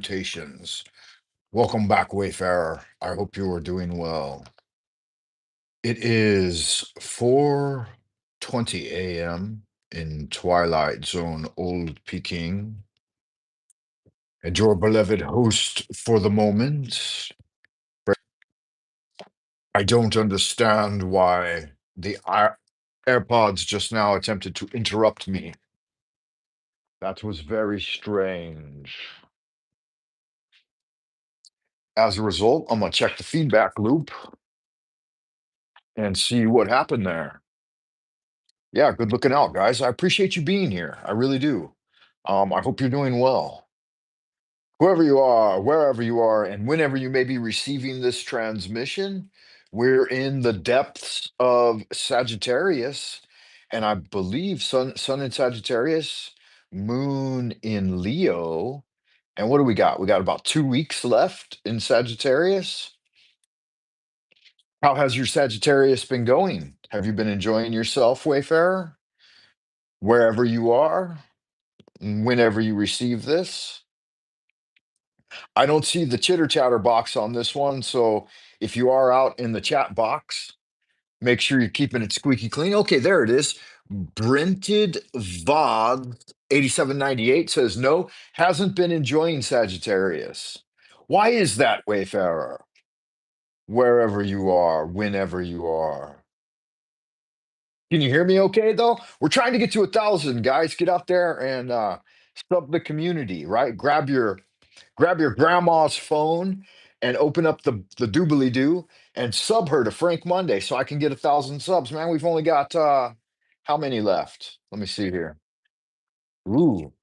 Salutations. Welcome back, Wayfarer. I hope you are doing well. It is 4:20 a.m. in Twilight Zone Old Peking, and your beloved host for the moment. I don't understand why the AirPods just now attempted to interrupt me. That was very strange. As a result, I'm gonna check the feedback loop and see what happened there. Yeah, good looking out, guys. I appreciate you being here. I really do. I hope you're doing well. Whoever you are, wherever you are, and whenever you may be receiving this transmission, we're in the depths of Sagittarius, and I believe Sun in Sagittarius, Moon in Leo. And what do we got? We got about 2 weeks left in Sagittarius. How has your Sagittarius been going? Have you been enjoying yourself, Wayfarer? Wherever you are, whenever you receive this. I don't see the chitter chatter box on this one. So if you are out in the chat box, make sure you're keeping it squeaky clean. Okay, there it is. Brented Vod 8798 says no, hasn't been enjoying Sagittarius. Why is that, Wayfarer? Wherever you are, whenever you are. Can you hear me okay though? We're trying to get to 1,000, guys. Get out there and sub the community, right? Grab your grandma's phone and open up the doobly doo and sub her to Frank Monday so I can get 1,000 subs. Man, we've only got how many left? Let me see here. Ooh,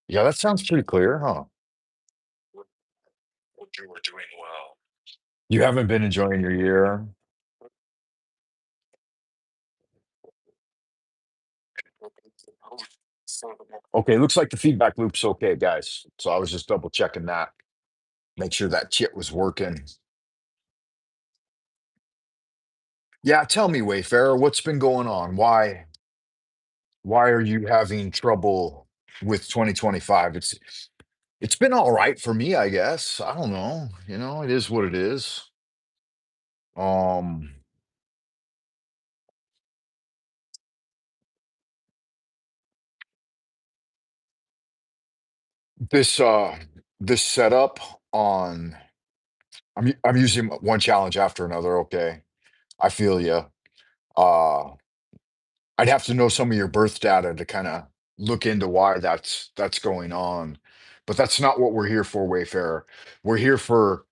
yeah, that sounds pretty clear, huh? You were doing well. You haven't been enjoying your year. Okay, looks like the feedback loop's okay, guys. So I was just double checking that. Make sure that chit was working. Yeah, tell me, Wayfarer, what's been going on? Why are you having trouble with 2025? It's been all right for me, I guess. I don't know. It is what it is. Um, this this setup on I'm using one challenge after another. Okay, I feel you. Uh, I'd have to know some of your birth data to kind of look into why that's going on. But that's not what we're here for, Wayfarer. We're here for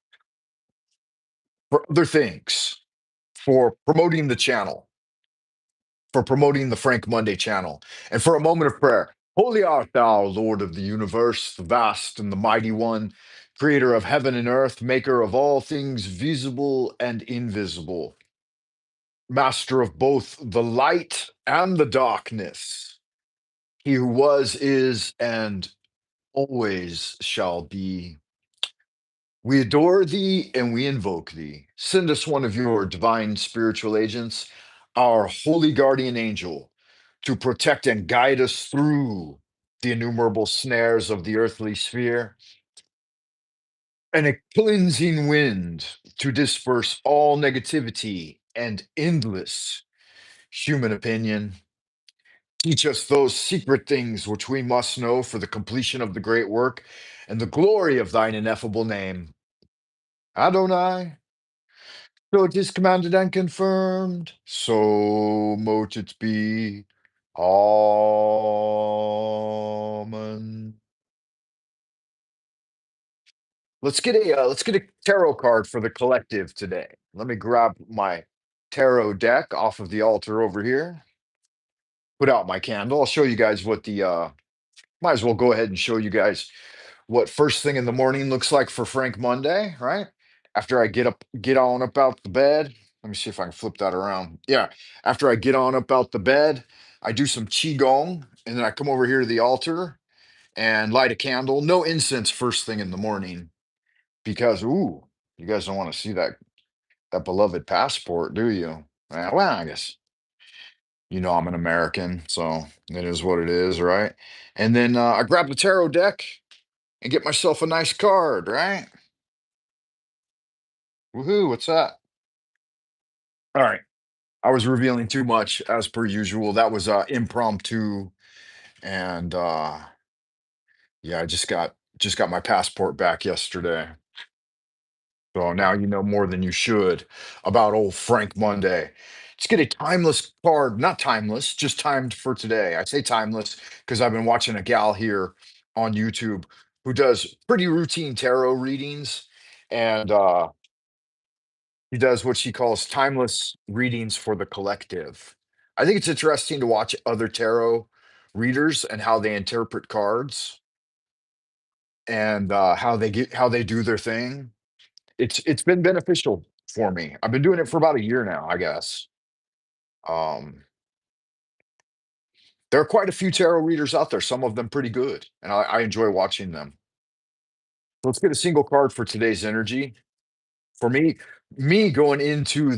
other things, for promoting the channel, for promoting the Frank Monday channel, and for a moment of prayer. Holy art thou, Lord of the universe, the vast and the mighty one, creator of heaven and earth, maker of all things visible and invisible, master of both the light and the darkness. He who was, is, and always shall be. We adore thee and we invoke thee. Send us one of your divine spiritual agents, our holy guardian angel, to protect and guide us through the innumerable snares of the earthly sphere, and a cleansing wind to disperse all negativity and endless human opinion. Teach us those secret things which we must know for the completion of the great work and the glory of thine ineffable name. Adonai. So it is commanded and confirmed. So mote it be. Amen. Let's get a tarot card for the collective today. Let me grab my tarot deck off of the altar over here. Put out my candle. I'll show you guys what the might as well go ahead and show you guys what first thing in the morning looks like for Frank Monday, right? After I get on up out the bed. Let me see if I can flip that around. Yeah. After I get on up out the bed, I do some qigong, and then I come over here to the altar and light a candle. No incense first thing in the morning because you guys don't want to see that beloved passport, do you? Well, I guess You know, I'm an American, so it is what it is, right? And then I grab the tarot deck and get myself a nice card, right? Woohoo, what's that? All right. I was revealing too much as per usual. That was impromptu and yeah, I just got my passport back yesterday. So now you know more than you should about old Frank Monday. Let's get a timeless card, not timeless, just timed for today. I say timeless because I've been watching a gal here on YouTube who does pretty routine tarot readings. And he does what she calls timeless readings for the collective. I think it's interesting to watch other tarot readers and how they interpret cards and how they do their thing. It's been beneficial for me. I've been doing it for about a year now, I guess. Um, there are quite a few tarot readers out there, some of them pretty good, and I enjoy watching them. Let's get a single card for today's energy. For me going into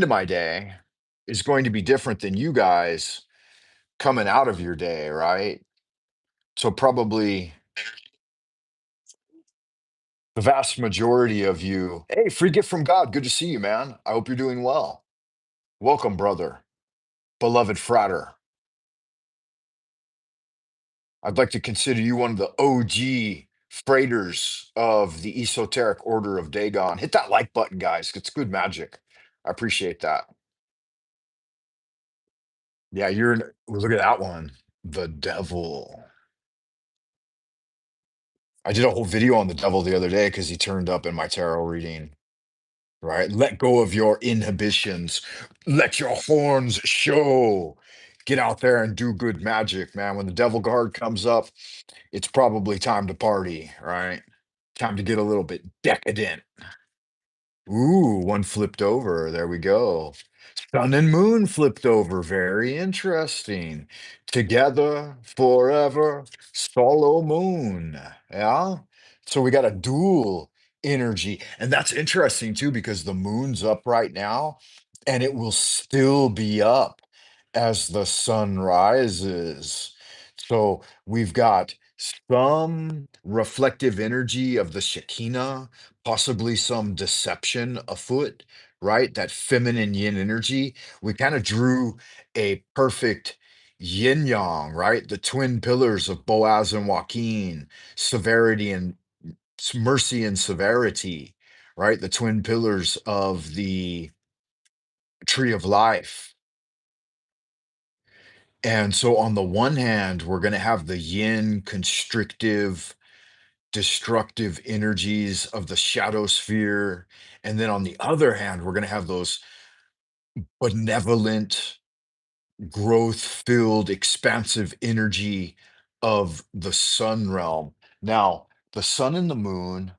my day is going to be different than you guys coming out of your day, right? So probably the vast majority of you, hey, free gift from God. Good to see you, man. I hope you're doing well. Welcome, brother, beloved frater. I'd like to consider you one of the OG freighters of the esoteric order of Dagon. Hit that like button, guys. It's good magic. I appreciate that. Yeah, look at that one. The devil. I did a whole video on the devil the other day because he turned up in my tarot reading, right? Let go of your inhibitions. Let your horns show. Get out there and do good magic, man. When the devil card comes up, it's probably time to party, right? Time to get a little bit decadent. Ooh, one flipped over. There we go. Sun and moon flipped over. Very interesting. Together forever. Solo moon. Yeah. So we got a dual energy. And that's interesting too, because the moon's up right now and it will still be up as the sun rises. So we've got some reflective energy of the Shekinah, possibly some deception afoot, right? That feminine yin energy. We kind of drew a perfect yin yang, right? The twin pillars of Boaz and Joaquin, severity and mercy and severity, right? The twin pillars of the tree of life. And so, on the one hand, we're going to have the yin constrictive, destructive energies of the shadow sphere. And then on the other hand, we're going to have those benevolent, growth filled, expansive energy of the sun realm. Now, the sun and the moon,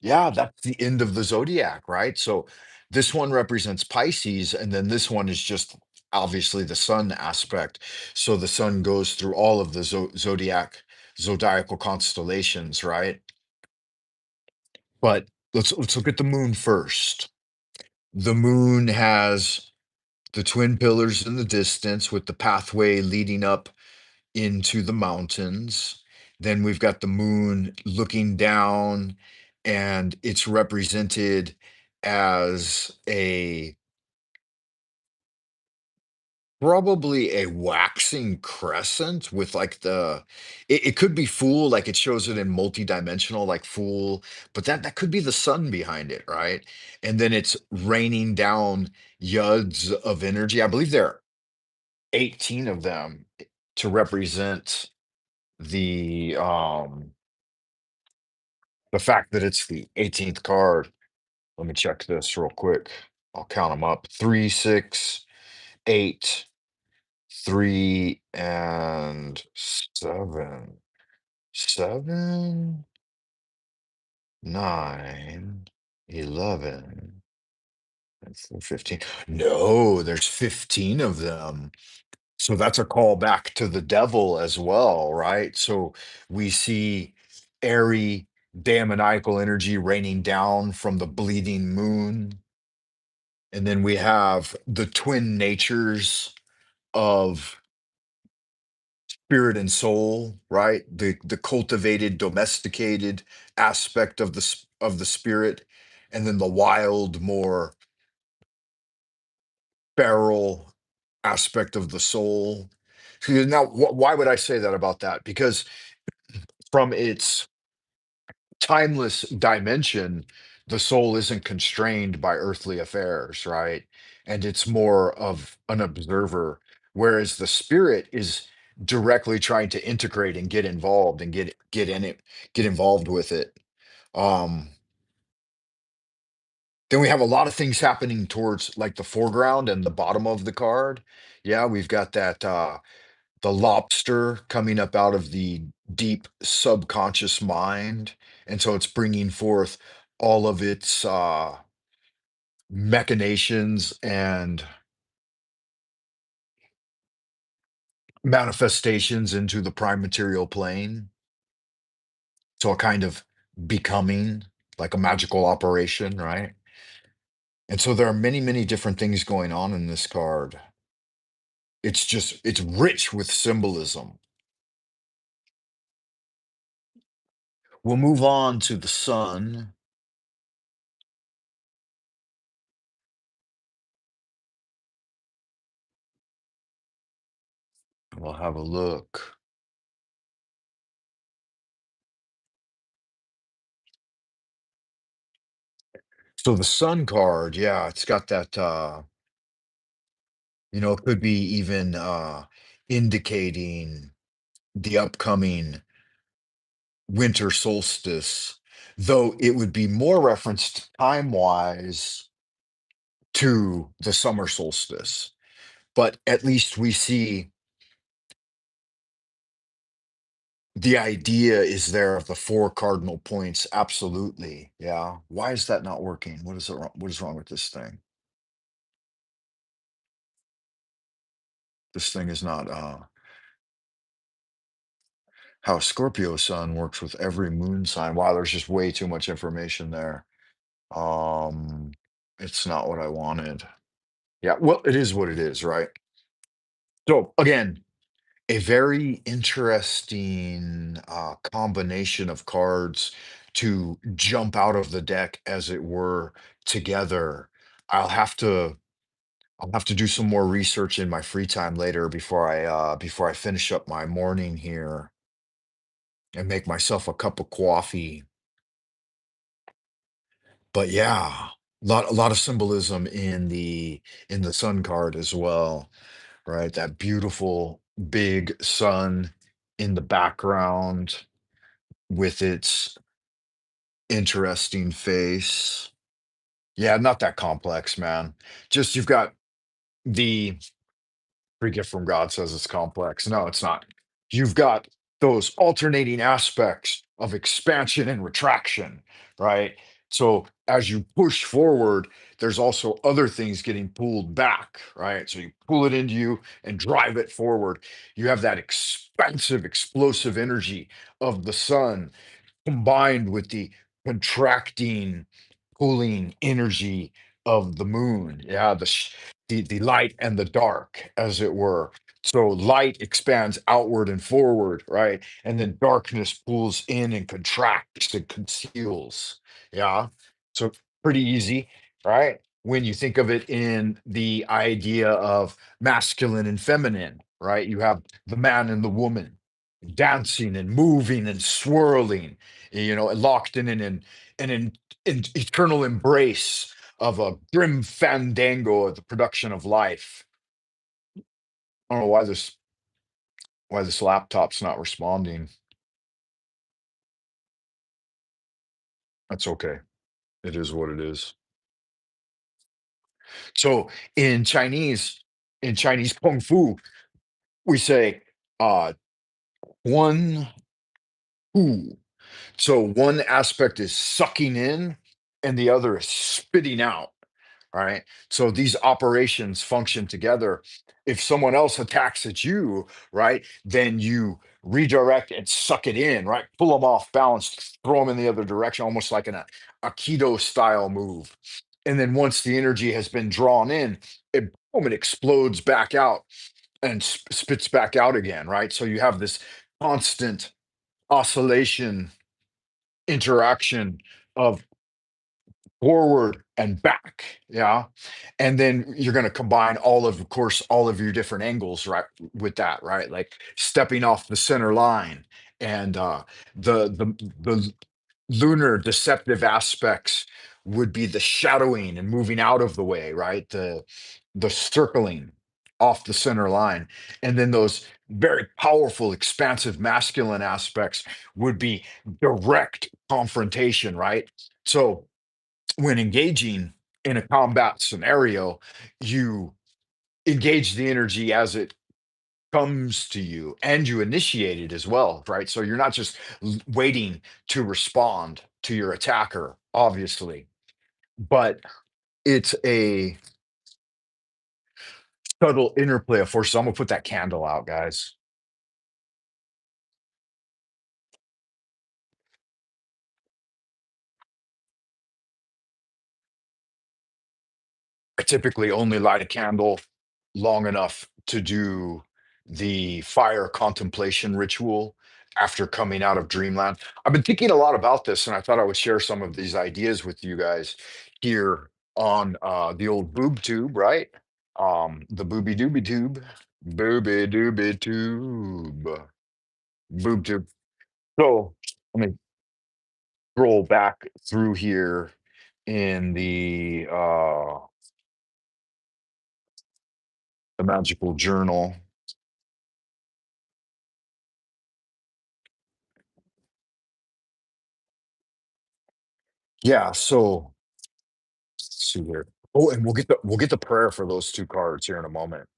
yeah, that's the end of the zodiac, right? So this one represents Pisces, and then this one is just obviously the sun aspect. So the sun goes through all of the zodiacal constellations, right? But let's look at the moon first. The moon has the twin pillars in the distance with the pathway leading up into the mountains. Then we've got the moon looking down, and it's represented as a probably a waxing crescent with like it could be full, like it shows it in multi-dimensional, like full, but that could be the sun behind it, right? And then it's raining down yuds of energy. I believe there are 18 of them to represent the the fact that it's the 18th card. Let me check this real quick. I'll count them up. Three, six, eight, three, and seven. Seven, nine, 11, and 15. No, there's 15 of them. So that's a call back to the devil as well, right? So we see airy, demoniacal energy raining down from the bleeding moon. And then we have the twin natures of spirit and soul, right? The cultivated, domesticated aspect of of the spirit, and then the wild, more feral aspect of the soul. So now, why would I say that about that? Because from its timeless dimension, the soul isn't constrained by earthly affairs, right? And it's more of an observer, whereas the spirit is directly trying to integrate and get involved and get in it, get involved with it. Um, then we have a lot of things happening towards like the foreground and the bottom of the card. Yeah, we've got that the lobster coming up out of the deep subconscious mind, and so it's bringing forth all of its machinations and manifestations into the prime material plane. So a kind of becoming, like a magical operation, right? And so there are many, many different things going on in this card. It's rich with symbolism. We'll move on to the sun. We'll have a look. So the sun card, yeah, it's got that it could be even indicating the upcoming winter solstice, though it would be more referenced time-wise to the summer solstice. But at least we see the idea is there of the four cardinal points. Absolutely. Yeah. Why is that not working? What is wrong with this thing? This thing is not how Scorpio sun works with every moon sign. Wow, there's just way too much information there. Um, it's not what I wanted. Yeah, well, it is what it is, right? So again, a very interesting combination of cards to jump out of the deck, as it were, together. I'll have to I'll have to do some more research in my free time later before I finish up my morning here and make myself a cup of coffee. But yeah, a lot of symbolism in the sun card as well, right? That beautiful big sun in the background with its interesting face. Yeah, not that complex, man. Just you've got the free gift from God says it's complex. No, it's not. You've got those alternating aspects of expansion and retraction, right? So as you push forward, there's also other things getting pulled back, right? So you pull it into you and drive it forward. You have that expansive, explosive energy of the sun combined with the contracting, pulling energy of the moon. Yeah, the light and the dark, as it were. So light expands outward and forward, right? And then darkness pulls in and contracts and conceals. Yeah. So pretty easy, right? When you think of it in the idea of masculine and feminine, right? You have the man and the woman dancing and moving and swirling, locked in an eternal embrace of a grim fandango of the production of life. I don't know why this laptop's not responding. That's okay. It is what it is. So in Chinese kung fu, we say one hu. So one aspect is sucking in and the other is spitting out. Right? So these operations function together. If someone else attacks at you, right, then you redirect and suck it in, right? Pull them off balance, throw them in the other direction, almost like an Aikido style move. And then once the energy has been drawn in, it boom, it explodes back out and spits back out again, right? So you have this constant oscillation interaction of forward and back, yeah. And then you're going to combine of course, all of your different angles, right, with that, right? Like stepping off the center line and the lunar deceptive aspects would be the shadowing and moving out of the way, right? The circling off the center line. And then those very powerful, expansive masculine aspects would be direct confrontation, right? So when engaging in a combat scenario, you engage the energy as it comes to you and you initiate it as well, right? So you're not just waiting to respond to your attacker, obviously, but it's a subtle interplay of forces. I'm gonna put that candle out, guys. I typically only light a candle long enough to do the fire contemplation ritual after coming out of Dreamland. I've been thinking a lot about this, and I thought I would share some of these ideas with you guys here on the old boob tube, right? The booby dooby tube, booby dooby tube, boob tube. So let me scroll back through here in the magical journal. Yeah, so let's see here. Oh, and we'll get the prayer for those 2 cards here in a moment.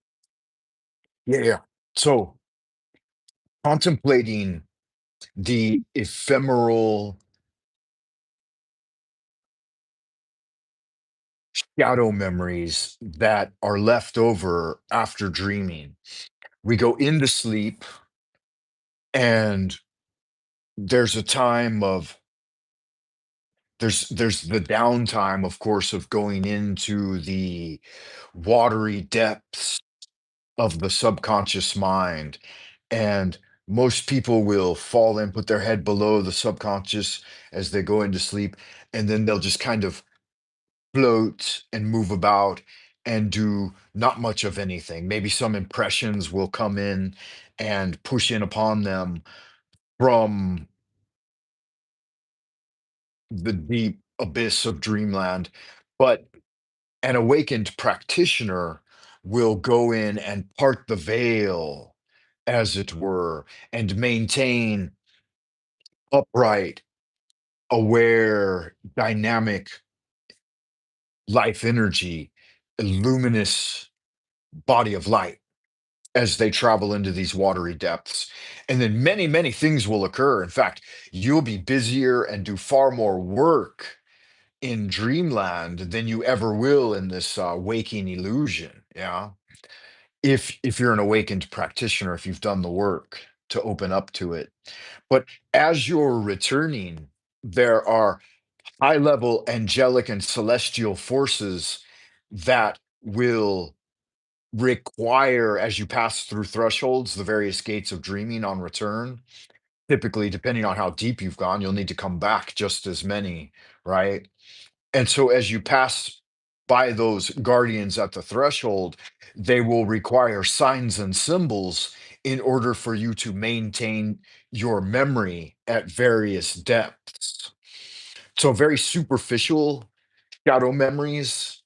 Yeah, yeah. So, contemplating the ephemeral shadow memories that are left over after dreaming. We go into sleep, and there's a time of there's the downtime, of course, of going into the watery depths of the subconscious mind. And most people will fall and put their head below the subconscious as they go into sleep. And then they'll just kind of float and move about and do not much of anything. Maybe some impressions will come in and push in upon them from the deep abyss of dreamland. But an awakened practitioner will go in and part the veil, as it were, and maintain upright, aware, dynamic life energy, a luminous body of light as they travel into these watery depths. And then many, many things will occur. In fact, you'll be busier and do far more work in dreamland than you ever will in this waking illusion. Yeah. If you're an awakened practitioner, if you've done the work to open up to it. But as you're returning, there are high level angelic and celestial forces that will require, as you pass through thresholds, the various gates of dreaming on return. Typically, depending on how deep you've gone, you'll need to come back just as many, right? And so as you pass by those guardians at the threshold, they will require signs and symbols in order for you to maintain your memory at various depths. So very superficial shadow memories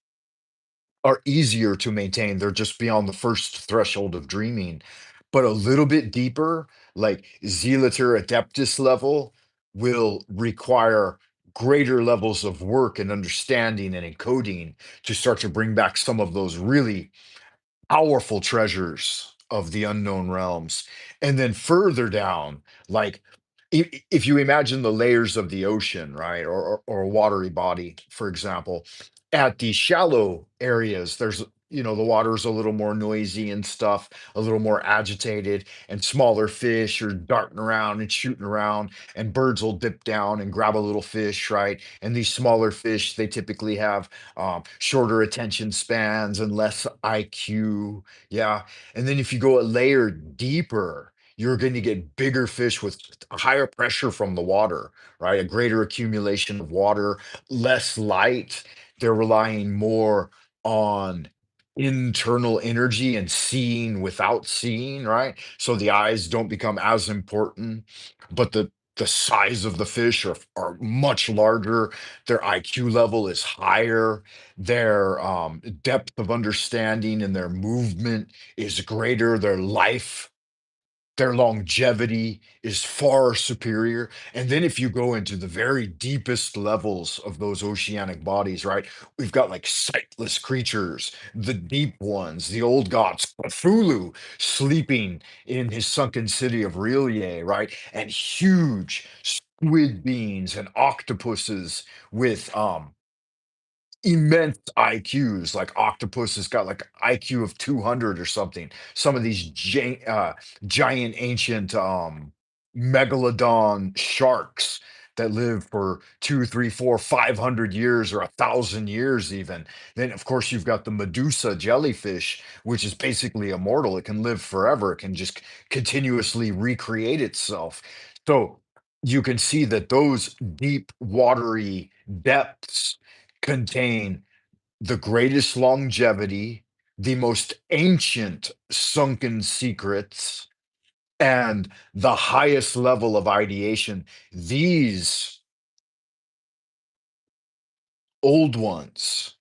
are easier to maintain. They're just beyond the first threshold of dreaming. But a little bit deeper, like Zealator Adeptus level, will require greater levels of work and understanding and encoding to start to bring back some of those really powerful treasures of the unknown realms. And then further down, like if you imagine the layers of the ocean, right, or a watery body, for example, at the shallow areas, there's the water's a little more noisy and stuff, a little more agitated, and smaller fish are darting around and shooting around, and birds will dip down and grab a little fish, right? And these smaller fish, they typically have shorter attention spans and less IQ. Yeah. And then if you go a layer deeper, you're going to get bigger fish with a higher pressure from the water, right? A greater accumulation of water, less light. They're relying more on internal energy and seeing without seeing, right? So the eyes don't become as important, but the size of the fish are much larger. Their IQ level is higher. Their depth of understanding and their movement is greater. Their longevity is far superior. And then if you go into the very deepest levels of those oceanic bodies, right, we've got like sightless creatures, the deep ones, the old gods, Cthulhu sleeping in his sunken city of Relie, right, and huge squid beings and octopuses with immense IQs. Like octopus has got like IQ of 200 or something. Some of these giant ancient megalodon sharks that live for 2, 3, 4, 500 years or 1,000 years even. Then of course you've got the Medusa jellyfish, which is basically immortal. It can live forever. It can just continuously recreate itself. So you can see that those deep watery depths contain the greatest longevity, the most ancient sunken secrets, and the highest level of ideation. These old ones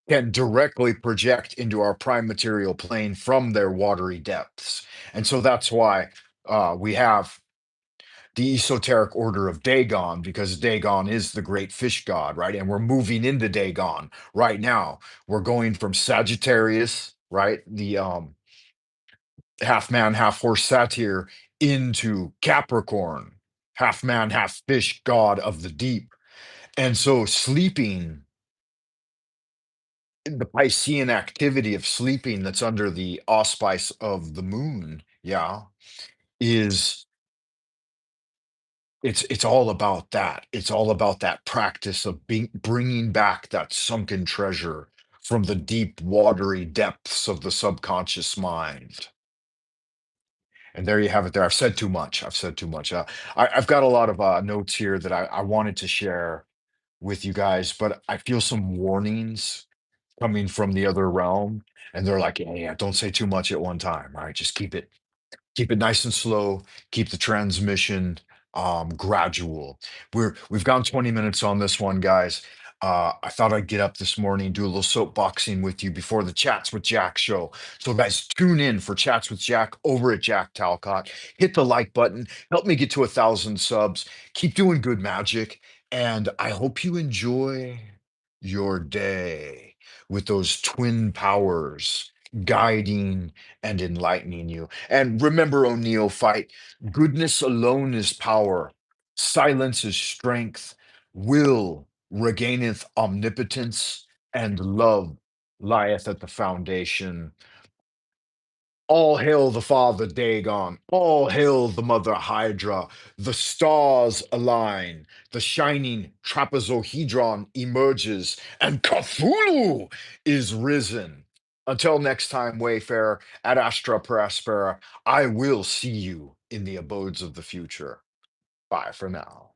can directly project into our prime material plane from their watery depths. And so that's why we have the esoteric order of Dagon, because Dagon is the great fish god, right? And we're moving into Dagon right now. We're going from Sagittarius, right? The half man, half horse satyr, into Capricorn, half man, half fish god of the deep. And so sleeping, the Piscean activity of sleeping that's under the auspice of the moon, yeah, is it's all about that. It's all about that practice of bringing back that sunken treasure from the deep, watery depths of the subconscious mind. And there you have it. There, I've said too much. I've said too much. I've got a lot of notes here that I wanted to share with you guys, but I feel some warnings coming from the other realm, and they're like, "Yeah, yeah, don't say too much at one time. All right, just keep it nice and slow, keep the transmission gradual." We've gone 20 minutes on this one, guys. I thought I'd get up this morning, do a little soapboxing with you before the Chats with Jack show. So guys, tune in for Chats with Jack over at Jack Talcott. Hit the like button, help me get to 1,000 subs. Keep doing good magic, and I hope you enjoy your day with those twin powers guiding and enlightening you. And remember, O neophyte, goodness alone is power, silence is strength, will regaineth omnipotence, and love lieth at the foundation. All hail the father Dagon, all hail the mother Hydra, the stars align, the shining trapezohedron emerges, and Cthulhu is risen. Until next time, Wayfarer, ad astra per aspera, I will see you in the abodes of the future. Bye for now.